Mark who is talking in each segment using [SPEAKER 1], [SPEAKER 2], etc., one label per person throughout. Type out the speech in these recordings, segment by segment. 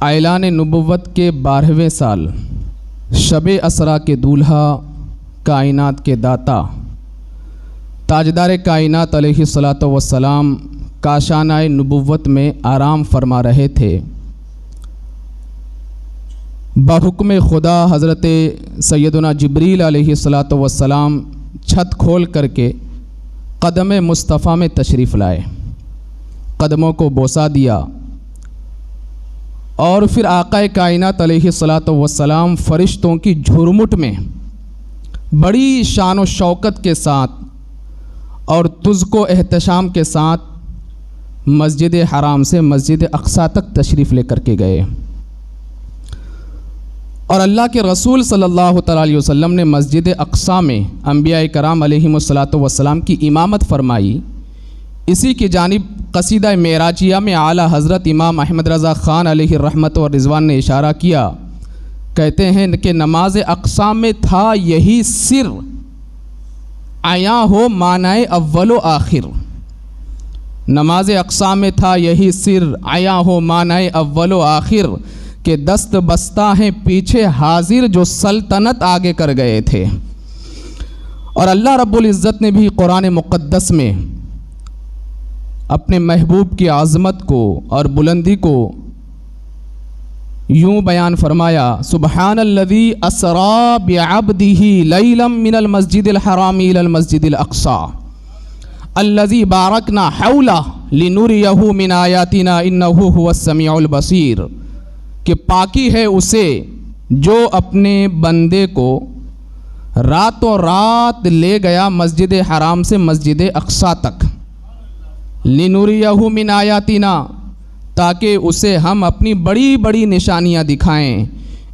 [SPEAKER 1] اعلان نبوت کے 12ویں سال شب اسرا کے دولہا، کائنات کے داتا، تاجدار کائنات علیہ الصلاۃ والسلام کاشانہ نبوت میں آرام فرما رہے تھے۔ بحکم خدا حضرت سیدنا جبریل علیہ الصلاۃ والسلام چھت کھول کر کے قدم مصطفیٰ میں تشریف لائے، قدموں کو بوسہ دیا، اور پھر آقا کائنات علیہ الصلاۃ والسلام فرشتوں کی جھرمٹ میں بڑی شان و شوکت کے ساتھ اور تزک و احتشام کے ساتھ مسجد حرام سے مسجد اقصیٰ تک تشریف لے کر کے گئے، اور اللہ کے رسول صلی اللہ تعالیٰ علیہ وسلم نے مسجد اقصیٰ میں انبیاء کرام علیہم الصلاۃ والسلام کی امامت فرمائی۔ اسی کی جانب قصیدہ معراجیہ میں اعلیٰ حضرت امام احمد رضا خان علیہ الرحمت و رضوان نے اشارہ کیا، کہتے ہیں کہ نماز اقصیٰ میں تھا یہی سر، عیاں ہو معنی اول و آخر۔ نماز اقصیٰ میں تھا یہی سر، عیاں ہو معنی اول و آخر، کہ دست بستہ ہیں پیچھے حاضر جو سلطنت آگے کر گئے تھے۔ اور اللہ رب العزت نے بھی قرآن مقدس میں اپنے محبوب کی عظمت کو اور بلندی کو یوں بیان فرمایا، سبحان الذی اسری بعبدہ لیلا من المسجد الحرام الی المسجد الاقصی الذی بارکنا حولہ لنریہ من آیاتنا انہ هو السمیع البصیر، کہ پاکی ہے اسے جو اپنے بندے کو راتوں رات لے گیا مسجد حرام سے مسجد اقصیٰ تک، لنریہ من آیاتنا، تاکہ اسے ہم اپنی بڑی بڑی نشانیاں دکھائیں،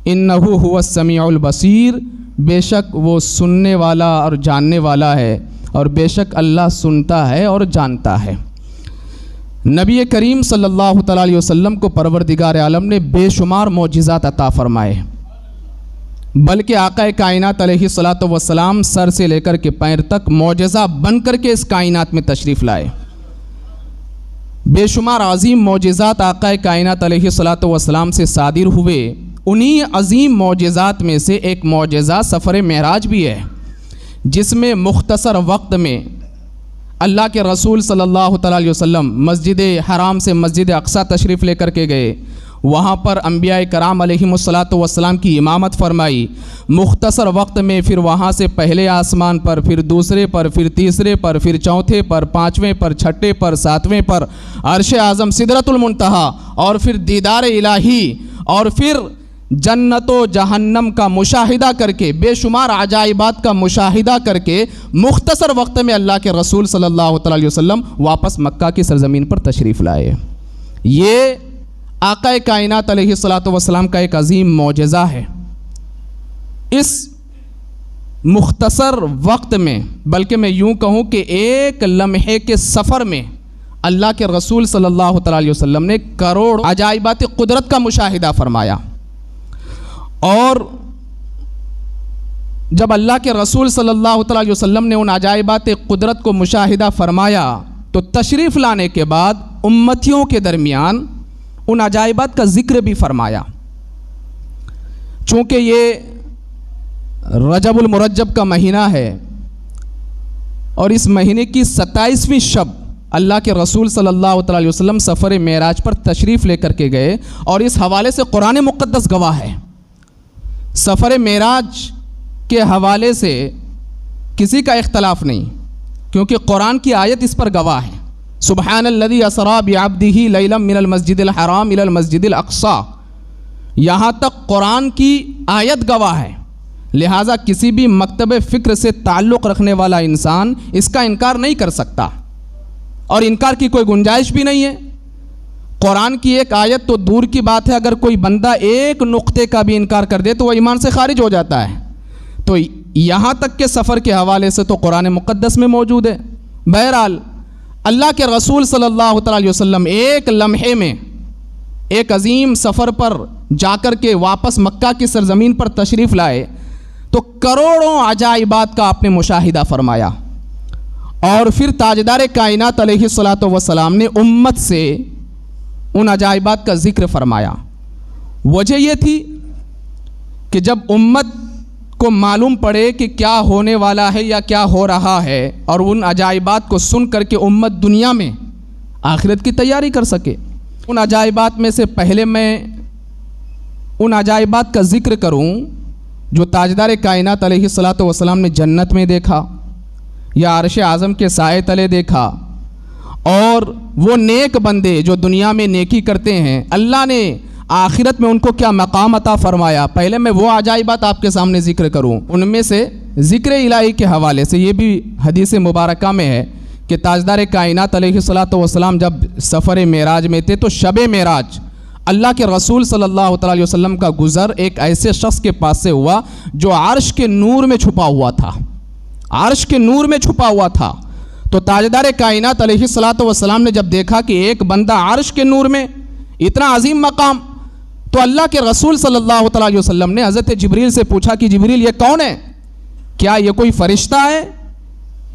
[SPEAKER 1] انہ هو السمیع البصیر، بے شک وہ سننے والا اور جاننے والا ہے، اور بے شک اللہ سنتا ہے اور جانتا ہے۔ نبی کریم صلی اللہ تعالیٰ علیہ وسلم کو پروردگار عالم نے بے شمار معجزات عطا فرمائے، بلکہ آقا کائنات علیہ الصلاۃ والسلام سر سے لے کر کے پیر تک معجزہ بن کر کے اس کائنات میں تشریف لائے۔ بے شمار عظیم معجزات آقا کائنات علیہ الصلاۃ والسلام سے صادر ہوئے۔ انہی عظیم معجزات میں سے ایک معجزہ سفر معراج بھی ہے، جس میں مختصر وقت میں اللہ کے رسول صلی اللہ تعالیٰ علیہ وسلم مسجد حرام سے مسجد اقصیٰ تشریف لے کر کے گئے، وہاں پر انبیاء کرام علیہم الصلاۃ والسلام کی امامت فرمائی، مختصر وقت میں پھر وہاں سے پہلے آسمان پر، پھر دوسرے پر، پھر تیسرے پر، پھر چوتھے پر، پانچویں پر، چھٹے پر، ساتویں پر، عرش اعظم سدرۃ المنتہا، اور پھر دیدار الہی، اور پھر جنت و جہنم کا مشاہدہ کر کے، بے شمار عجائبات کا مشاہدہ کر کے مختصر وقت میں اللہ کے رسول صلی اللہ تعالیٰ علیہ وسلم واپس مکہ کی سرزمین پر تشریف لائے۔ یہ آقا کائنات علیہ الصلاۃ والسلام کا ایک عظیم معجزہ ہے۔ اس مختصر وقت میں، بلکہ میں یوں کہوں کہ ایک لمحے کے سفر میں، اللہ کے رسول صلی اللہ تعالیٰ علیہ وسلم نے کروڑ عجائبات قدرت کا مشاہدہ فرمایا۔ اور جب اللہ کے رسول صلی اللہ تعالیٰ علیہ وسلم نے ان عجائبات قدرت کو مشاہدہ فرمایا، تو تشریف لانے کے بعد امتیوں کے درمیان ان عجائبات کا ذکر بھی فرمایا۔ چونکہ یہ رجب المرجب کا مہینہ ہے، اور اس مہینے کی 27ویں شب اللہ کے رسول صلی اللہ تعالیٰ علیہ وسلم سفر معراج پر تشریف لے کر کے گئے، اور اس حوالے سے قرآن مقدس گواہ ہے۔ سفر معراج کے حوالے سے کسی کا اختلاف نہیں، کیونکہ قرآن کی آیت اس پر گواہ ہے، سبحان الذی اسری بعبدہ لیلا من المسجد الحرام الی المسجد الاقصیٰ، یہاں تک قرآن کی آیت گواہ ہے۔ لہٰذا کسی بھی مکتب فکر سے تعلق رکھنے والا انسان اس کا انکار نہیں کر سکتا، اور انکار کی کوئی گنجائش بھی نہیں ہے۔ قرآن کی ایک آیت تو دور کی بات ہے، اگر کوئی بندہ ایک نقطے کا بھی انکار کر دے تو وہ ایمان سے خارج ہو جاتا ہے۔ تو یہاں تک کہ سفر کے حوالے سے تو قرآن مقدس میں موجود ہے۔ بہرحال اللہ کے رسول صلی اللہ تعالیٰ علیہ وسلم ایک لمحے میں ایک عظیم سفر پر جا کر کے واپس مکہ کی سرزمین پر تشریف لائے، تو کروڑوں عجائبات کا آپ نے مشاہدہ فرمایا، اور پھر تاجدار کائنات علیہ الصلاۃ والسلام نے امت سے ان عجائبات کا ذکر فرمایا، وجہ یہ تھی کہ جب امت کو معلوم پڑے کہ کیا ہونے والا ہے یا کیا ہو رہا ہے اور ان عجائبات کو سن کر کے امت دنیا میں آخرت کی تیاری کر سکے۔ ان عجائبات میں سے پہلے میں ان عجائبات کا ذکر کروں جو تاجدار کائنات علیہ الصلاۃ والسلام نے جنت میں دیکھا یا عرش اعظم کے سائے تلے دیکھا، اور وہ نیک بندے جو دنیا میں نیکی کرتے ہیں اللہ نے آخرت میں ان کو کیا مقام عطا فرمایا۔ پہلے میں وہ عجائبات آپ کے سامنے ذکر کروں۔ ان میں سے ذکر الہی کے حوالے سے یہ بھی حدیث مبارکہ میں ہے کہ تاجدار کائنات علیہ الصلاۃ والسلام جب سفر معراج میں تھے تو شب معراج اللہ کے رسول صلی اللہ تعالی علیہ وسلم کا گزر ایک ایسے شخص کے پاس سے ہوا جو عرش کے نور میں چھپا ہوا تھا، عرش کے نور میں چھپا ہوا تھا۔ تو تاجدار کائنات علیہ الصلاۃ والسلام نے جب دیکھا کہ ایک بندہ عرش کے نور میں، اتنا عظیم مقام، تو اللہ کے رسول صلی اللہ تعالی علیہ وسلم نے حضرت جبریل سے پوچھا کہ جبریل یہ کون ہے؟ کیا یہ کوئی فرشتہ ہے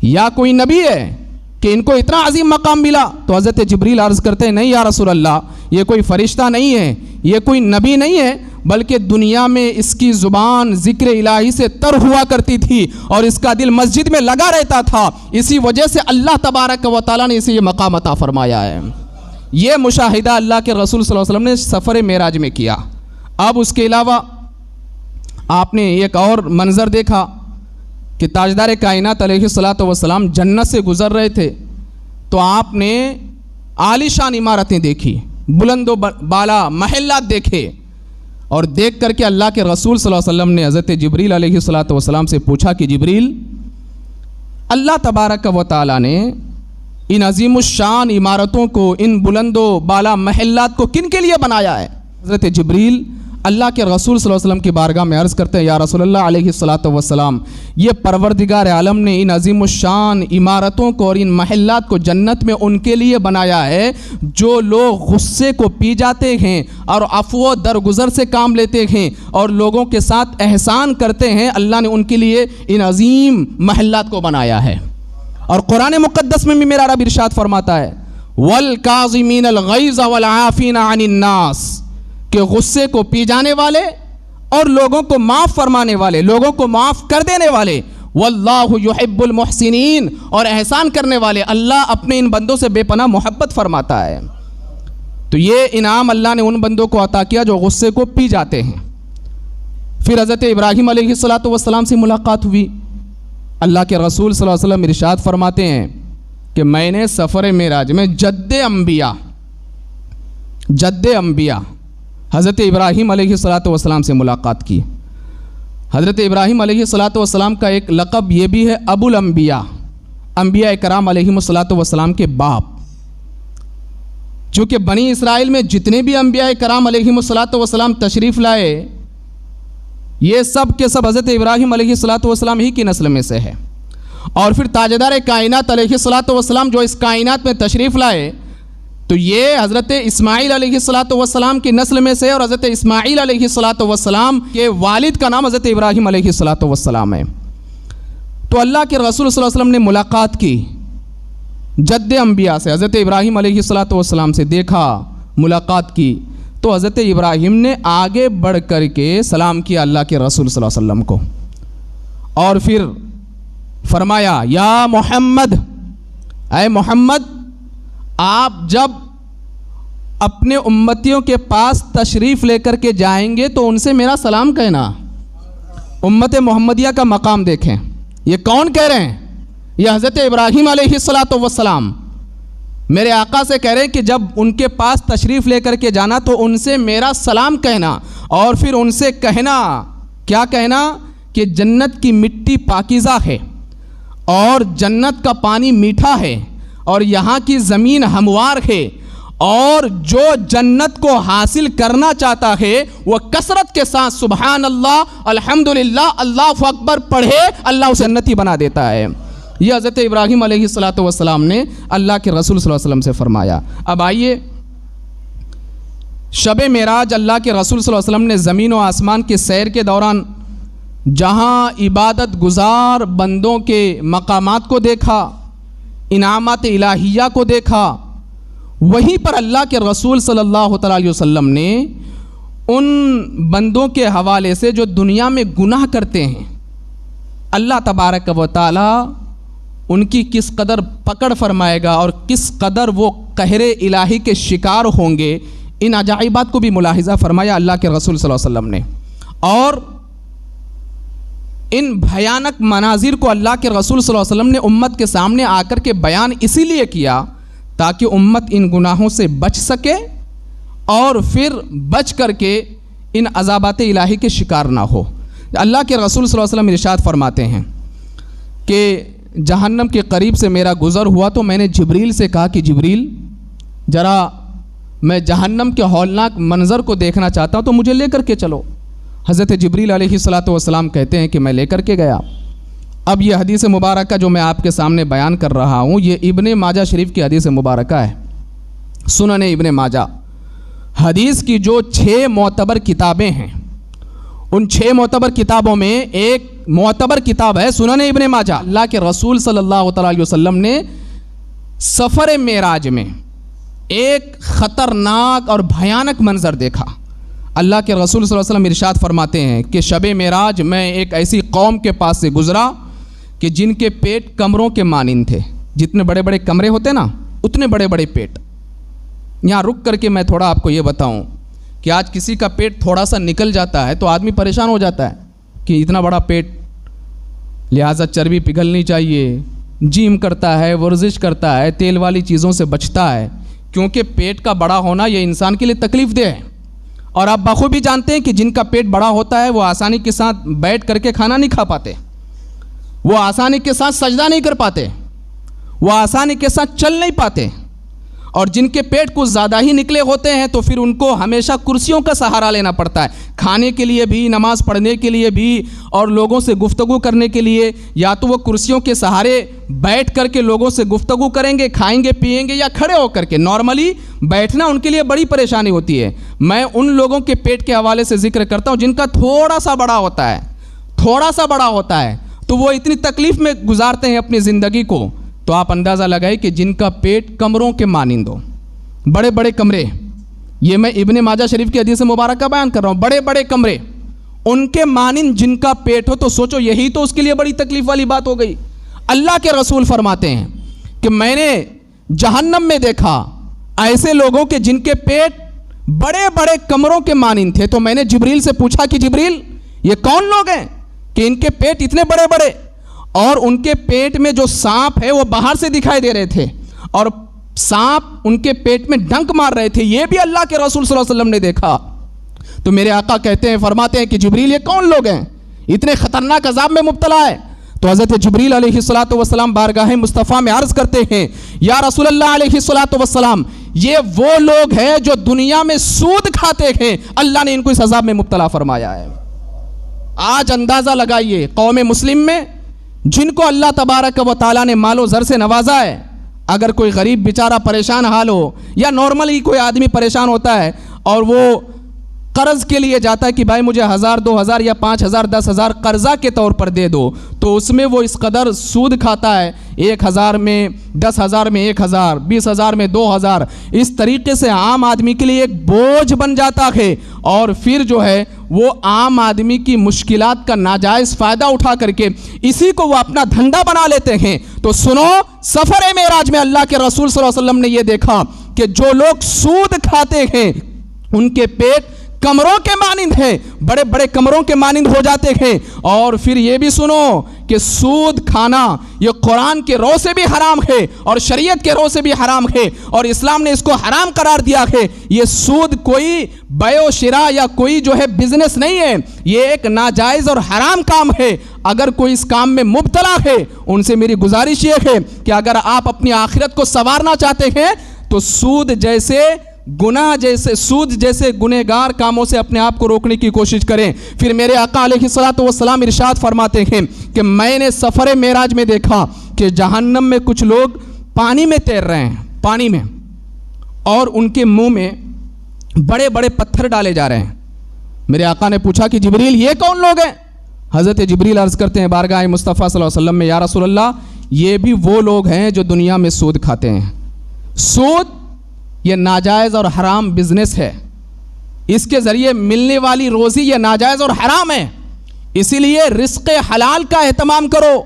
[SPEAKER 1] یا کوئی نبی ہے کہ ان کو اتنا عظیم مقام ملا؟ تو حضرت جبریل عرض کرتے ہیں نہیں یا رسول اللہ، یہ کوئی فرشتہ نہیں ہے، یہ کوئی نبی نہیں ہے، بلکہ دنیا میں اس کی زبان ذکر الہی سے تر ہوا کرتی تھی اور اس کا دل مسجد میں لگا رہتا تھا، اسی وجہ سے اللہ تبارک و تعالیٰ نے اسے یہ مقام عطا فرمایا ہے۔ یہ مشاہدہ اللہ کے رسول صلی اللہ علیہ وسلم نے سفر معراج میں کیا۔ اب اس کے علاوہ آپ نے ایک اور منظر دیکھا کہ تاجدار کائنات علیہ الصلاۃ والسلام جنت سے گزر رہے تھے تو آپ نے عالی شان عمارتیں دیکھی، بلند و بالا محلات دیکھے، اور دیکھ کر کے اللہ کے رسول صلی اللہ علیہ وسلم نے حضرت جبریل علیہ الصلاۃ والسلام سے پوچھا کہ جبریل، اللہ تبارک و تعالیٰ نے ان عظیم الشان عمارتوں کو، ان بلند و بالا محلات کو کن کے لیے بنایا ہے؟ حضرت جبریل اللہ کے رسول صلی اللہ علیہ وسلم کی بارگاہ میں عرض کرتے ہیں یا رسول اللہ علیہ الصلاۃ والسلام، یہ پروردگار عالم نے ان عظیم الشان عمارتوں کو اور ان محلات کو جنت میں ان کے لیے بنایا ہے جو لوگ غصے کو پی جاتے ہیں اور عفو و درگزر سے کام لیتے ہیں اور لوگوں کے ساتھ احسان کرتے ہیں، اللہ نے ان کے لیے ان عظیم محلات کو بنایا ہے۔ اور قرآن مقدس میں بھی میرا رب ارشاد فرماتا ہے وَالْكَاظِمِينَ الْغَيْظَ وَالْعَافِينَ عَنِ النَّاسِ، کہ غصے کو پی جانے والے اور لوگوں کو معاف فرمانے والے، لوگوں کو معاف کر دینے والے، وَاللَّهُ يُحِبُّ الْمُحْسِنِينَ، اور احسان کرنے والے، اللہ اپنے ان بندوں سے بے پناہ محبت فرماتا ہے۔ تو یہ انعام اللہ نے ان بندوں کو عطا کیا جو غصے کو پی جاتے ہیں۔ پھر حضرت ابراہیم علیہ الصلاۃ والسلام سے ملاقات ہوئی۔ اللہ کے رسول صلی اللہ علیہ وسلم ارشاد فرماتے ہیں کہ میں نے سفر معراج میں جد انبیاء حضرت ابراہیم علیہ الصلاۃ والسلام سے ملاقات کی۔ حضرت ابراہیم علیہ الصلاۃ والسلام کا ایک لقب یہ بھی ہے ابو الانبیاء، انبیاء کرام علیہ الصلاۃ والسلام کے باپ، چونکہ بنی اسرائیل میں جتنے بھی انبیاء کرام علیہ الصلاۃ والسلام تشریف لائے یہ سب کے سب حضرت ابراہیم علیہ الصلاۃ والسلام ہی کی نسل میں سے ہے۔ اور پھر تاجدار کائنات علیہ الصلاۃ والسلام جو اس کائنات میں تشریف لائے تو یہ حضرت اسماعیل علیہ الصلاۃ والسلام کی نسل میں سے، اور حضرت اسماعیل علیہ الصلاۃ والسلام کے والد کا نام حضرت ابراہیم علیہ الصلاۃ والسلام ہے۔ تو اللہ کے رسول صلی اللہ علیہ وسلم نے ملاقات کی جد انبیاء سے، حضرت ابراہیم علیہ الصلاۃ والسلام سے دیکھا، ملاقات کی، تو حضرت ابراہیم نے آگے بڑھ کر کے سلام کیا اللہ کے رسول صلی اللہ علیہ وسلم کو، اور پھر فرمایا یا محمد، اے محمد، آپ جب اپنے امتیوں کے پاس تشریف لے کر کے جائیں گے تو ان سے میرا سلام کہنا۔ امت محمدیہ کا مقام دیکھیں، یہ کون کہہ رہے ہیں؟ یہ حضرت ابراہیم علیہ الصلاۃ والسلام میرے آقا سے کہہ رہے ہیں کہ جب ان کے پاس تشریف لے کر کے جانا تو ان سے میرا سلام کہنا، اور پھر ان سے کہنا، کیا کہنا؟ کہ جنت کی مٹی پاکیزہ ہے اور جنت کا پانی میٹھا ہے اور یہاں کی زمین ہموار ہے، اور جو جنت کو حاصل کرنا چاہتا ہے وہ کثرت کے ساتھ سبحان اللہ، الحمدللہ، اللہ اکبر پڑھے، اللہ اسے جنتی بنا دیتا ہے۔ یہ حضرت ابراہیم علیہ الصلاۃ والسلام نے اللہ کے رسول صلی اللہ علیہ وسلم سے فرمایا۔ اب آئیے، شب معراج اللہ کے رسول صلی اللہ علیہ وسلم نے زمین و آسمان کے سیر کے دوران جہاں عبادت گزار بندوں کے مقامات کو دیکھا، انعامات الہیہ کو دیکھا، وہیں پر اللہ کے رسول صلی اللہ تعالی علیہ وسلم نے ان بندوں کے حوالے سے جو دنیا میں گناہ کرتے ہیں، اللہ تبارک و تعالی ان کی کس قدر پکڑ فرمائے گا اور کس قدر وہ قہر الہی کے شکار ہوں گے، ان عجائبات کو بھی ملاحظہ فرمایا اللہ کے رسول صلی اللہ علیہ وسلم نے۔ اور ان بھیانک مناظر کو اللہ کے رسول صلی اللہ علیہ وسلم نے امت کے سامنے آ کر کے بیان اسی لیے کیا تاکہ امت ان گناہوں سے بچ سکے اور پھر بچ کر کے ان عذابات الہی کے شکار نہ ہو۔ اللہ کے رسول صلی اللہ علیہ وسلم ارشاد فرماتے ہیں کہ جہنم کے قریب سے میرا گزر ہوا تو میں نے جبریل سے کہا کہ جبریل ذرا میں جہنم کے ہولناک منظر کو دیکھنا چاہتا ہوں تو مجھے لے کر کے چلو۔ حضرت جبریل علیہ الصلاۃ والسلام کہتے ہیں کہ میں لے کر کے گیا۔ اب یہ حدیث مبارکہ جو میں آپ کے سامنے بیان کر رہا ہوں یہ ابن ماجہ شریف کی حدیث مبارکہ ہے، سنن ابن ماجہ۔ حدیث کی جو 6 معتبر کتابیں ہیں ان 6 معتبر کتابوں میں ایک معتبر کتاب ہے سنن ابن ماجہ۔ اللہ کے رسول صلی اللہ تعالیٰ علیہ وسلم نے سفر معراج میں ایک خطرناک اور بھیانک منظر دیکھا۔ اللہ کے رسول صلی اللہ علیہ وسلم ارشاد فرماتے ہیں کہ شب معراج میں ایک ایسی قوم کے پاس سے گزرا کہ جن کے پیٹ کمروں کے مانند تھے، جتنے بڑے بڑے کمرے ہوتے نا اتنے بڑے بڑے پیٹ۔ یہاں رک کر کے میں تھوڑا آپ کو یہ بتاؤں کہ آج کسی کا پیٹ تھوڑا سا نکل جاتا ہے تو آدمی پریشان ہو جاتا ہے کہ اتنا بڑا پیٹ، لہٰذا چربی پگھلنی چاہیے، جیم کرتا ہے، ورزش کرتا ہے، تیل والی چیزوں سے بچتا ہے، کیونکہ پیٹ کا بڑا ہونا یہ انسان کے لیے تکلیف دہ ہے۔ اور آپ بخوبی جانتے ہیں کہ جن کا پیٹ بڑا ہوتا ہے وہ آسانی کے ساتھ بیٹھ کر کے کھانا نہیں کھا پاتے، وہ آسانی کے ساتھ سجدہ نہیں کر پاتے، وہ آسانی کے ساتھ چل نہیں پاتے، اور جن کے پیٹ کچھ زیادہ ہی نکلے ہوتے ہیں تو پھر ان کو ہمیشہ کرسیوں کا سہارا لینا پڑتا ہے، کھانے کے لیے بھی، نماز پڑھنے کے لیے بھی، اور لوگوں سے گفتگو کرنے کے لیے یا تو وہ کرسیوں کے سہارے بیٹھ کر کے لوگوں سے گفتگو کریں گے، کھائیں گے پیئیں گے، یا کھڑے ہو کر کے۔ نارملی بیٹھنا ان کے لیے بڑی پریشانی ہوتی ہے۔ میں ان لوگوں کے پیٹ کے حوالے سے ذکر کرتا ہوں جن کا تھوڑا سا بڑا ہوتا ہے، تھوڑا سا بڑا ہوتا ہے، تو وہ اتنی تکلیف میں گزارتے ہیں اپنی زندگی کو۔ تو آپ اندازہ لگائیں کہ جن کا پیٹ کمروں کے مانند ہو، بڑے بڑے کمرے، یہ میں ابن ماجہ شریف کی حدیث مبارکہ بیان کر رہا ہوں، بڑے بڑے کمرے ان کے مانند جن کا پیٹ ہو، تو سوچو یہی تو اس کے لیے بڑی تکلیف والی بات ہو گئی۔ اللہ کے رسول فرماتے ہیں کہ میں نے جہنم میں دیکھا ایسے لوگوں کے جن کے پیٹ بڑے بڑے کمروں کے مانند تھے، تو میں نے جبریل سے پوچھا کہ جبریل یہ کون لوگ ہیں کہ ان کے پیٹ اتنے بڑے بڑے، اور ان کے پیٹ میں جو سانپ ہے وہ باہر سے دکھائی دے رہے تھے اور سانپ ان کے پیٹ میں ڈنک مار رہے تھے، یہ بھی اللہ کے رسول صلی اللہ علیہ وسلم نے دیکھا۔ تو میرے آقا کہتے ہیں، فرماتے ہیں کہ جبریل یہ کون لوگ ہیں اتنے خطرناک عذاب میں مبتلا ہے؟ تو حضرت جبریل علیہ الصلوۃ والسلام بارگاہ مصطفیٰ میں عرض کرتے ہیں، یا رسول اللہ علیہ الصلوۃ والسلام، یہ وہ لوگ ہیں جو دنیا میں سود کھاتے ہیں، اللہ نے ان کو اس عذاب میں مبتلا فرمایا ہے۔ آج اندازہ لگائیے قوم مسلم میں جن کو اللہ تبارک و تعالیٰ نے مال و زر سے نوازا ہے، اگر کوئی غریب بیچارہ پریشان حال ہو یا نارملی کوئی آدمی پریشان ہوتا ہے اور وہ قرض کے لیے جاتا ہے کہ بھائی مجھے 1000 2000 یا 5000 10000 قرضہ کے طور پر دے دو، تو اس میں وہ اس قدر سود کھاتا ہے، 1000 میں 10000 میں 1000 20000 میں 2000، اس طریقے سے عام آدمی کے لیے ایک بوجھ بن جاتا ہے، اور پھر جو ہے وہ عام آدمی کی مشکلات کا ناجائز فائدہ اٹھا کر کے اسی کو وہ اپنا دھندا بنا لیتے ہیں۔ تو سنو، سفر معراج میں اللہ کے رسول صلی اللہ علیہ وسلم نے یہ دیکھا کہ جو لوگ سود کھاتے ہیں ان کے پیٹ کمروں کے مانند ہیں، بڑے بڑے کمروں کے مانند ہو جاتے ہیں۔ اور پھر یہ بھی سنو کہ سود کھانا یہ قرآن کے رو سے بھی حرام ہے اور شریعت کے رو سے بھی حرام ہے، اور اسلام نے اس کو حرام قرار دیا ہے۔ یہ سود کوئی بیع و شراء یا کوئی جو ہے بزنس نہیں ہے، یہ ایک ناجائز اور حرام کام ہے۔ اگر کوئی اس کام میں مبتلا ہے، ان سے میری گزارش یہ ہے کہ اگر آپ اپنی آخرت کو سنوارنا چاہتے ہیں تو سود جیسے گنہگار کاموں سے اپنے آپ کو روکنے کی کوشش کریں۔ پھر میرے آقا علیہ الصلوۃ والسلام ارشاد فرماتے ہیں کہ میں نے سفر معراج میں دیکھا کہ جہنم میں کچھ لوگ پانی میں تیر رہے ہیں، پانی میں، اور ان کے منہ میں بڑے بڑے پتھر ڈالے جا رہے ہیں۔ میرے آقا نے پوچھا کہ جبریل یہ کون لوگ ہیں؟ حضرت جبریل عرض کرتے ہیں بارگاہ مصطفیٰ صلی اللہ علیہ وسلم میں، یا رسول اللہ یہ بھی وہ لوگ ہیں جو دنیا میں سود کھاتے ہیں۔ سود یہ ناجائز اور حرام بزنس ہے، اس کے ذریعے ملنے والی روزی یہ ناجائز اور حرام ہے، اسی لیے رزق حلال کا اہتمام کرو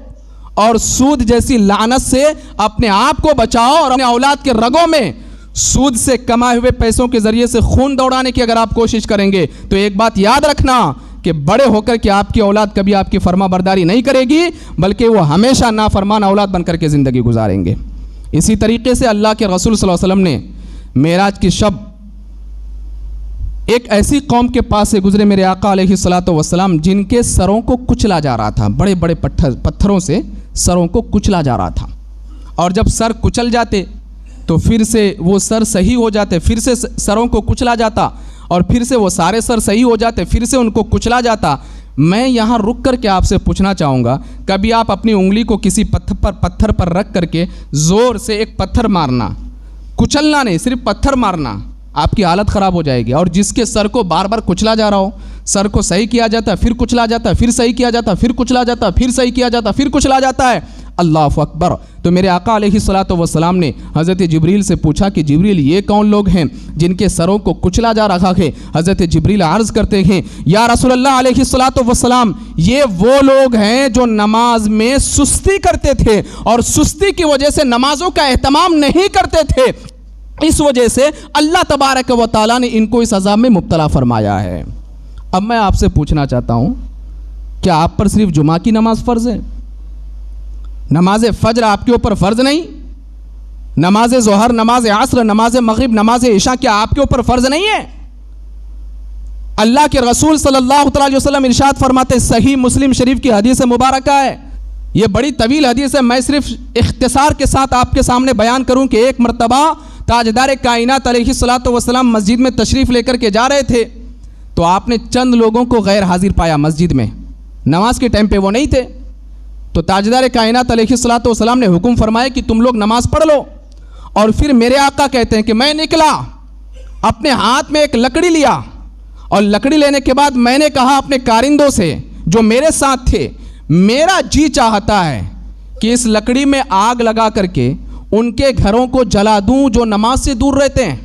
[SPEAKER 1] اور سود جیسی لعنت سے اپنے آپ کو بچاؤ، اور اپنے اولاد کے رگوں میں سود سے کمائے ہوئے پیسوں کے ذریعے سے خون دوڑانے کی اگر آپ کوشش کریں گے تو ایک بات یاد رکھنا کہ بڑے ہو کر کے آپ کی اولاد کبھی آپ کی فرما برداری نہیں کرے گی، بلکہ وہ ہمیشہ نافرمان اولاد بن کر کے زندگی گزاریں گے۔ اسی طریقے سے اللہ کے رسول صلی اللہ علیہ وسلم نے معراج کی شب ایک ایسی قوم کے پاس سے گزرے میرے آقا علیہ الصلوۃ والسلام جن کے سروں کو کچلا جا رہا تھا، بڑے بڑے پتھروں سے سروں کو کچلا جا رہا تھا، اور جب سر کچل جاتے تو پھر سے وہ سر صحیح ہو جاتے، پھر سے سروں کو کچلا جاتا، اور پھر سے وہ سارے سر صحیح ہو جاتے، پھر سے ان کو کچلا جاتا۔ میں یہاں رک کر کے آپ سے پوچھنا چاہوں گا، کبھی آپ اپنی انگلی کو کسی پتھر پر رکھ کر کے زور سے ایک پتھر مارنا، کچلنا نہیں، صرف پتھر مارنا، آپ کی حالت خراب ہو جائے گی۔ اور جس کے سر کو بار بار کچلا جا رہا ہو، سر کو صحیح کیا جاتا ہے، پھر کچلا جاتا ہے، پھر صحیح کیا جاتا ہے، پھر کچلا جاتا ہے، پھر صحیح کیا جاتا ہے، پھر کچلا جاتا ہے، اللہ اکبر۔ تو میرے آقا علیہ الصلوۃ والسلام نے حضرت جبریل سے پوچھا کہ جبریل یہ کون لوگ ہیں جن کے سروں کو کچلا جا رہا ہے؟ حضرت جبریل عرض کرتے ہیں یا رسول اللہ علیہ الصلوۃ والسلام، یہ وہ لوگ ہیں جو نماز میں سستی کرتے تھے اور سستی کی وجہ سے نمازوں کا اہتمام نہیں کرتے تھے، اس وجہ سے اللہ تبارک و تعالیٰ نے ان کو اس عذاب میں مبتلا فرمایا ہے۔ اب میں آپ سے پوچھنا چاہتا ہوں، کیا آپ پر صرف جمعہ کی نماز فرض ہے؟ نماز فجر آپ کے اوپر فرض نہیں؟ نماز ظہر، نماز عصر، نماز مغرب، نماز عشاء کیا آپ کے اوپر فرض نہیں ہے؟ اللہ کے رسول صلی اللہ علیہ وسلم ارشاد فرماتے، صحیح مسلم شریف کی حدیث مبارکہ ہے، یہ بڑی طویل حدیث ہے، میں صرف اختصار کے ساتھ آپ کے سامنے بیان کروں کہ ایک مرتبہ تاجدار کائنات علیہ الصلوۃ والسلام مسجد میں تشریف لے کر کے جا رہے تھے تو آپ نے چند لوگوں کو غیر حاضر پایا مسجد میں، نماز کے ٹائم پہ وہ نہیں تھے، تو تاجدار کائنات علیہ الصلوۃ والسلام نے حکم فرمایا کہ تم لوگ نماز پڑھ لو۔ اور پھر میرے آقا کہتے ہیں کہ میں نکلا، اپنے ہاتھ میں ایک لکڑی لیا، اور لکڑی لینے کے بعد میں نے کہا اپنے کارندوں سے جو میرے ساتھ تھے، میرا جی چاہتا ہے کہ اس لکڑی میں آگ لگا کر کے ان کے گھروں کو جلا دوں جو نماز سے دور رہتے ہیں۔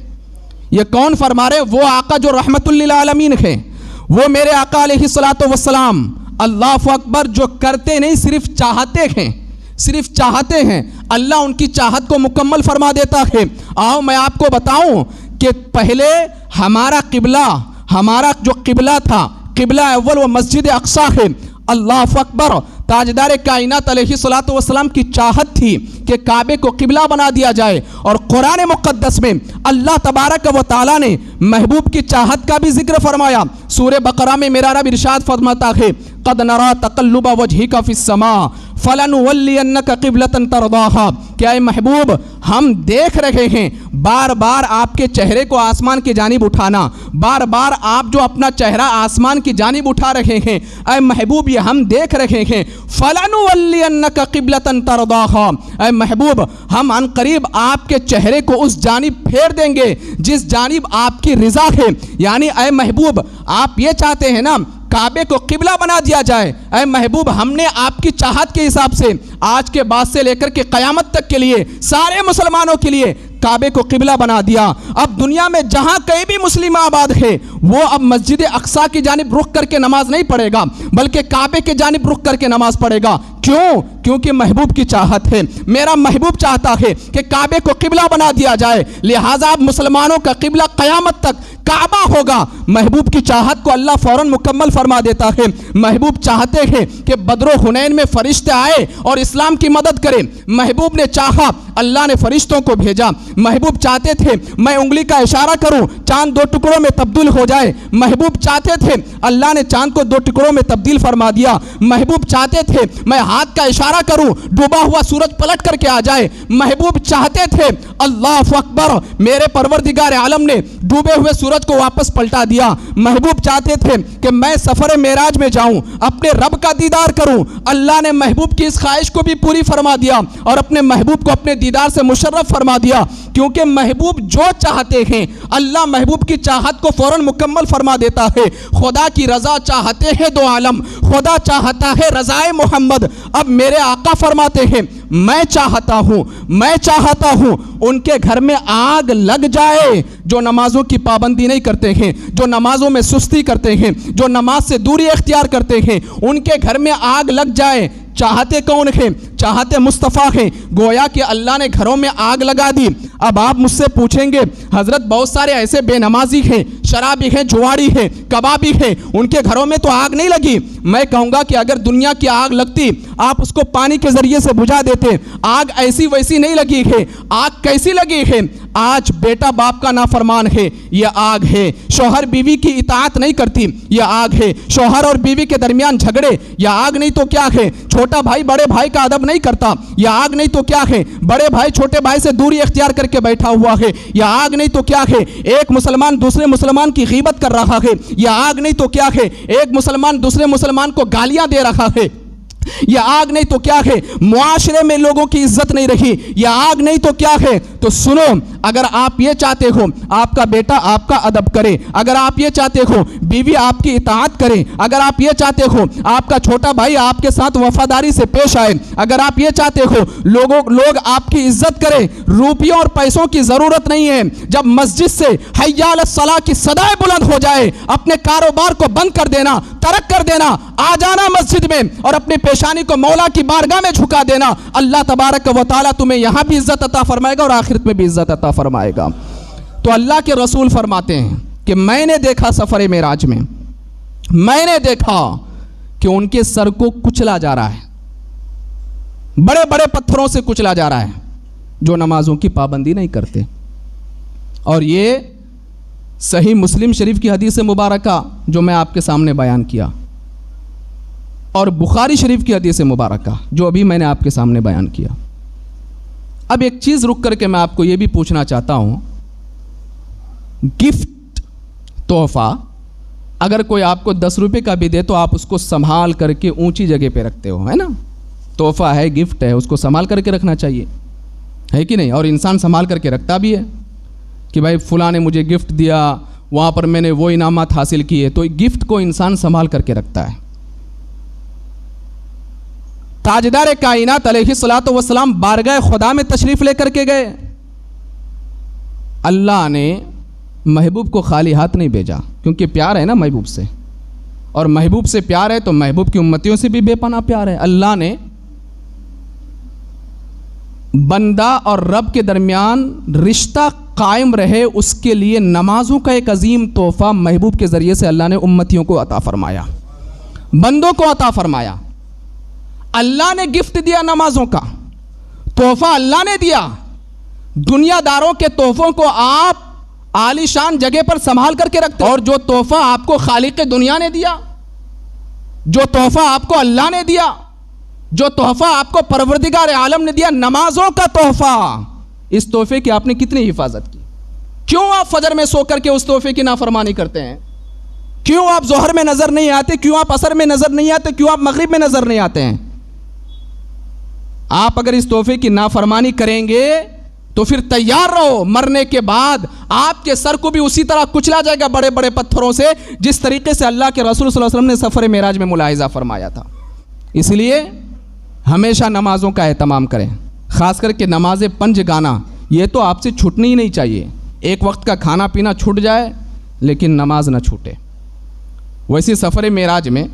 [SPEAKER 1] یہ کون فرما رہے؟ وہ آقا جو رحمت للعالمین ہے، وہ میرے آقا علیہ الصلوۃ والسلام، اللہ اکبر، جو کرتے نہیں صرف چاہتے ہیں، صرف چاہتے ہیں، اللہ ان کی چاہت کو مکمل فرما دیتا ہے۔ آؤ میں آپ کو بتاؤں کہ پہلے ہمارا جو قبلہ تھا، قبلہ اول وہ مسجد اقصی ہے، اللہ اکبر۔ تاجدار کائنات علیہ الصلوۃ والسلام کی چاہت تھی کہ کعبے کو قبلہ بنا دیا جائے، اور قرآن مقدس میں اللہ تبارک و تعالیٰ نے محبوب کی چاہت کا بھی ذکر فرمایا۔ سورہ بقرہ میں میرا رب ارشاد فرماتا ہے، قد نرا تقلب وجهك في السماء فلنولینک قبلۃ ترضاها، کہ اے محبوب ہم دیکھ رہے ہیں بار بار آپ کے چہرے کو آسمان کی جانب اٹھانا، بار بار آپ جو اپنا چہرہ آسمان کی جانب اٹھا رہے ہیں، اے محبوب یہ ہم دیکھ رہے ہیں، فلنولینک قبلۃ ترضاها، اے محبوب ہم عن قریب آپ کے چہرے کو اس جانب پھیر دیں گے جس جانب آپ کی رضا ہے۔ یعنی اے محبوب آپ یہ چاہتے ہیں نا کعبے کو قبلہ بنا دیا جائے، اے محبوب ہم نے آپ کی چاہت کے حساب سے آج کے بعد سے لے کر کے قیامت تک کے لیے سارے مسلمانوں کے لیے کعبے کو قبلہ بنا دیا۔ اب دنیا میں جہاں کہیں بھی مسلم آباد ہے وہ اب مسجد اقصی کی جانب رخ کر کے نماز نہیں پڑھے گا بلکہ کعبے کے جانب رخ کر کے نماز پڑھے گا۔ کیوں؟ کیونکہ محبوب کی چاہت ہے، میرا محبوب چاہتا ہے کہ کعبے کو قبلہ بنا دیا جائے، لہٰذا اب مسلمانوں کا قبلہ قیامت تک کعبہ ہوگا۔ محبوب کی چاہت کو اللہ فوراً مکمل فرما دیتا ہے۔ محبوب چاہتے ہیں کہ بدر و حنین میں فرشتے آئے اور اسلام کی مدد کرے، محبوب نے چاہا، اللہ نے فرشتوں کو بھیجا۔ محبوب چاہتے تھے میں انگلی کا اشارہ کروں چاند دو ٹکڑوں میں تبدیل ہو جائے، محبوب چاہتے تھے، اللہ نے چاند کو دو ٹکڑوں میں تبدیل فرما دیا۔ محبوب چاہتے تھے میں ہاتھ کا اشارہ کروں ڈوبا ہوا سورج پلٹ کر کے آ جائے، محبوب چاہتے تھے، اللہ اکبر، میرے پروردگار عالم نے ڈوبے ہوئے سورج کو واپس پلٹا دیا۔ محبوب چاہتے تھے کہ میں سفر معراج میں جاؤں، اپنے رب کا دیدار کروں، اللہ نے محبوب کی اس خواہش کو بھی پوری فرما دیا اور اپنے محبوب کو اپنے دیدار سے مشرف فرما دیا، کیونکہ محبوب جو چاہتے ہیں اللہ محبوب کی چاہت کو فوراً مکمل مکمل فرما دیتا ہے۔ خدا کی رضا چاہتے ہیں دو عالم، خدا چاہتا ہے رضائے محمد۔ اب میرے آقا فرماتے ہیں میں چاہتا ہوں ان کے گھر میں آگ لگ جائے جو نمازوں کی پابندی نہیں کرتے ہیں، جو نمازوں میں سستی کرتے ہیں، جو نماز سے دوری اختیار کرتے ہیں، ان کے گھر میں آگ لگ جائے۔ چاہتے کون ہیں؟ چاہتے مصطفیٰ ہیں۔ گویا کہ اللہ نے گھروں میں آگ لگا دی۔ اب آپ مجھ سے پوچھیں گے حضرت بہت سارے ایسے بے نمازی ہیں، شرابی ہیں، جواری ہیں، کبابی ہیں، ان کے گھروں میں تو آگ نہیں لگی۔ میں کہوں گا کہ اگر دنیا کی آگ لگتی آپ اس کو پانی کے ذریعے سے بجھا دیتے۔ آگ ایسی ویسی نہیں لگی ہے۔ آگ کیسی لگی ہے؟ آج بیٹا باپ کا نافرمان ہے، یہ آگ ہے۔ شوہر بیوی کی اطاعت نہیں کرتی، یہ آگ ہے۔ شوہر اور بیوی کے درمیان جھگڑے، یہ آگ نہیں تو کیا ہے؟ چھوٹا بھائی بڑے بھائی کا ادب نہیں کرتا، یہ آگ نہیں تو کیا ہے؟ بڑے بھائی چھوٹے بھائی سے دوری اختیار کر کے بیٹھا ہوا ہے، یہ آگ نہیں تو کیا ہے؟ ایک مسلمان دوسرے مسلمان کی غیبت کر رہا ہے، یہ آگ نہیں تو کیا ہے؟ ایک مسلمان دوسرے مسلمان کو گالیاں دے رہا ہے، یہ آگ نہیں تو کیا ہے؟ معاشرے میں لوگوں کی عزت نہیں رہی، یہ آگ نہیں تو کیا ہے؟ تو سنو، اگر آپ یہ چاہتے ہو آپ کا بیٹا آپ کا ادب کرے، اگر آپ یہ چاہتے ہو بیوی آپ کی اطاعت کرے، اگر آپ یہ چاہتے ہو آپ کا چھوٹا بھائی آپ کے ساتھ وفاداری سے پیش آئے، اگر آپ یہ چاہتے ہو لوگ آپ کی عزت کریں، روپیوں اور پیسوں کی ضرورت نہیں ہے۔ جب مسجد سے حی علی الصلاۃ کی صدائیں بلند ہو جائے، اپنے کاروبار کو بند کر دینا، ترک کر دینا، آ جانا مسجد میں اور اپنے پیشانی کو مولا کی بارگاہ میں جھکا دینا۔ اللہ تبارک و تعالیٰ تمہیں یہاں بھی عزت عطا فرمائے گا اور آخرت میں بھی عزت عطا فرمائے گا۔ تو اللہ کے رسول فرماتے ہیں کہ میں نے دیکھا سفر معراج میں، میں نے دیکھا کہ ان کے سر کو کچلا جا رہا ہے، بڑے بڑے پتھروں سے کچلا جا رہا ہے، جو نمازوں کی پابندی نہیں کرتے۔ اور یہ صحیح مسلم شریف کی حدیث مبارکہ جو میں آپ کے سامنے بیان کیا، اور بخاری شریف کی حدیث مبارکہ جو ابھی میں نے آپ کے سامنے بیان کیا۔ اب ایک چیز رک کر کے میں آپ کو یہ بھی پوچھنا چاہتا ہوں، گفٹ تحفہ اگر کوئی آپ کو 10 روپے کا بھی دے تو آپ اس کو سنبھال کر کے اونچی جگہ پہ رکھتے ہو، ہے نا؟ تحفہ ہے، گفٹ ہے، اس کو سنبھال کر کے رکھنا چاہیے، ہے کہ نہیں؟ اور انسان سنبھال کر کے رکھتا بھی ہے کہ بھائی فلاں نے مجھے گفٹ دیا، وہاں پر میں نے وہ انعامات حاصل کیے، تو گفٹ کو انسان سنبھال کر کے رکھتا ہے۔ تاجدار کائنات علیہ الصلوۃ والسلام بارگاہ خدا میں تشریف لے کر کے گئے، اللہ نے محبوب کو خالی ہاتھ نہیں بھیجا، کیونکہ پیار ہے نا محبوب سے، اور محبوب سے پیار ہے تو محبوب کی امتیوں سے بھی بے پناہ پیار ہے۔ اللہ نے بندہ اور رب کے درمیان رشتہ قائم رہے اس کے لیے نمازوں کا ایک عظیم تحفہ محبوب کے ذریعے سے اللہ نے امتیوں کو عطا فرمایا، بندوں کو عطا فرمایا۔ اللہ نے گفٹ دیا نمازوں کا، تحفہ اللہ نے دیا۔ دنیا داروں کے تحفوں کو آپ عالی شان جگہ پر سنبھال کر کے رکھتے، اور جو تحفہ آپ کو خالق دنیا نے دیا، جو تحفہ آپ کو اللہ نے دیا، جو تحفہ آپ کو پروردگار عالم نے دیا، نمازوں کا تحفہ، اس تحفے کی آپ نے کتنی حفاظت کی؟ کیوں آپ فجر میں سو کر کے اس تحفے کی نافرمانی کرتے ہیں؟ کیوں آپ ظہر میں نظر نہیں آتے؟ کیوں آپ عصر میں نظر نہیں آتے؟ کیوں آپ مغرب میں نظر نہیں آتے ہیں؟ آپ اگر اس تحفے کی نافرمانی کریں گے تو پھر تیار رہو، مرنے کے بعد آپ کے سر کو بھی اسی طرح کچلا جائے گا بڑے بڑے پتھروں سے، جس طریقے سے اللہ کے رسول صلی اللہ علیہ وسلم نے سفر معراج میں ملاحظہ فرمایا تھا۔ اس لیے ہمیشہ نمازوں کا اہتمام کریں، خاص کر کے نماز پنج گانا، یہ تو آپ سے چھوٹنی ہی نہیں چاہیے۔ ایک وقت کا کھانا پینا چھوٹ جائے لیکن نماز نہ چھوٹے۔ ویسے سفر معراج میں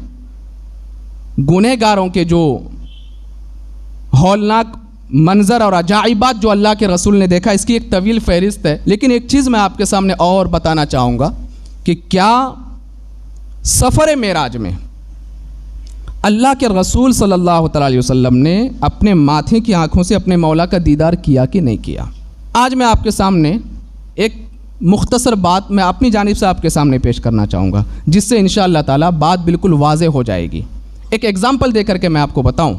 [SPEAKER 1] گنہگاروں کے جو ہولناک منظر اور عجائبات جو اللہ کے رسول نے دیکھا، اس کی ایک طویل فہرست ہے، لیکن ایک چیز میں آپ کے سامنے اور بتانا چاہوں گا کہ کیا سفر معراج میں اللہ کے رسول صلی اللہ تعالی علیہ وسلم نے اپنے ماتھے کی آنکھوں سے اپنے مولا کا دیدار کیا کہ نہیں کیا؟ آج میں آپ کے سامنے ایک مختصر بات میں اپنی جانب سے آپ کے سامنے پیش کرنا چاہوں گا، جس سے انشاءاللہ تعالی بات بالکل واضح ہو جائے گی۔ ایک ایگزامپل دے کر کے میں آپ کو بتاؤں،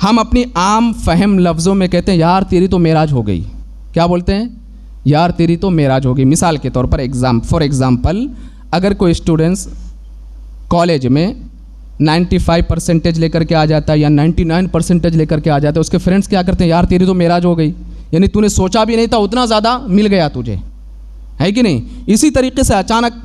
[SPEAKER 1] ہم اپنی عام فہم لفظوں میں کہتے ہیں یار تیری تو معراج ہو گئی، کیا بولتے ہیں؟ یار تیری تو معراج ہو گئی۔ مثال کے طور پر فار ایگزامپل اگر کوئی اسٹوڈنٹس کالج میں 95% لے کر کے آ جاتا ہے یا 99% لے کر کے آ جاتا ہے، اس کے فرینڈس کیا کرتے ہیں؟ یار تیری تو معراج ہو گئی، یعنی تو نے سوچا بھی نہیں تھا اتنا زیادہ مل گیا تجھے، ہے کہ نہیں؟ اسی طریقے سے اچانک